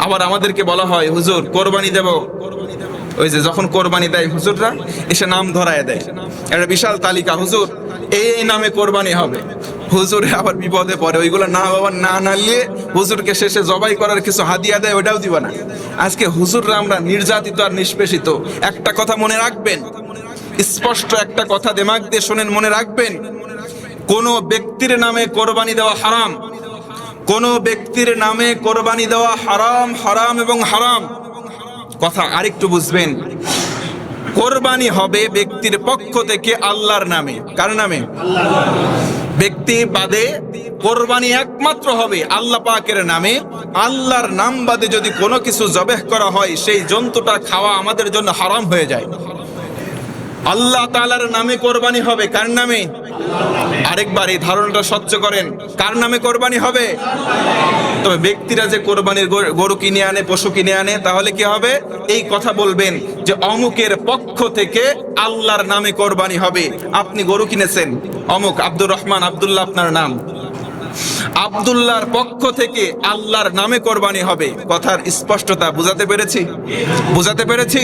আবার আমাদেরকে বলা হয় হুজুর কোরবানি দেব, ওই যে যখন কোরবানি দেয় হুজুররা এসে নাম ধরায় দেয়, একটা বিশাল তালিকা, হুজুর এই নামে কোরবানি হবে। হুজুরে আবার বিপদে পড়ে, ওইগুলো না বাবা না নালিয়ে হুজুরকে শেষে জবাই করার কিছু হাদিয়া দেয়, ওটাও দিবা না। আজকে হুজুররা আমরা নির্যাতিত আর নিষ্পেষিত। একটা কথা মনে রাখবেন, স্পষ্ট একটা কথা দিমাগ দিয়ে শোনেন, মনে রাখবেন, কোন ব্যক্তির নামে কোরবানি দেওয়া হারাম, কোন ব্যক্তির নামে কোরবানি দেওয়া হারাম, হারাম এবং হারাম। কথা আরেকটু বুঝবেন, কোরবানি হবে ব্যক্তির পক্ষ থেকে আল্লাহর নামে। কার নামে? ব্যক্তি বাদে কোরবানি একমাত্র হবে আল্লাহ পাকের নামে। আল্লাহর নাম বাদে যদি কোনো কিছু জবেহ করা হয়, সেই জন্তুটা খাওয়া আমাদের জন্য হারাম হয়ে যায়। আল্লাহ তাআলার নামে কোরবানি হবে। কার নামে? আরেকবার এই ধারণাটা স্বচ্ছ করেন, কার নামে কোরবানি হবে? তবে ব্যক্তিরা যে কোরবানির গরু কিনে আনে, পশু কিনে আনে, তাহলে কি হবে? এই কথা বলবেন যে অমুকের পক্ষ থেকে আল্লাহর নামে কোরবানি হবে। আপনি গরু কিনেছেন, অমুক আব্দুর রহমান, আব্দুল্লাহ আপনার নাম, আব্দুল্লাহর পক্ষ থেকে আল্লাহর নামে কোরবানি হবে। কথার স্পষ্টতা বুঝাতে পেরেছি? বুঝাতে পেরেছি?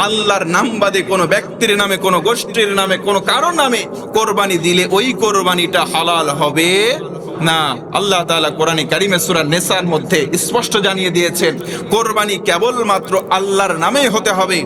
আল্লাহর নাম বাদে কোনো ব্যক্তির নামে, কোনো গোষ্ঠীর নামে, কোনো কারো নামে কোরবানি দিলে ওই কোরবানিটা হালাল হবে না। আল্লাহ তাআলা কোরআনে কারিমে সূরা নিসার মধ্যে স্পষ্ট জানিয়ে দিয়েছেন, কোরবানি কেবলমাত্র আল্লাহর নামেই হতে হবে।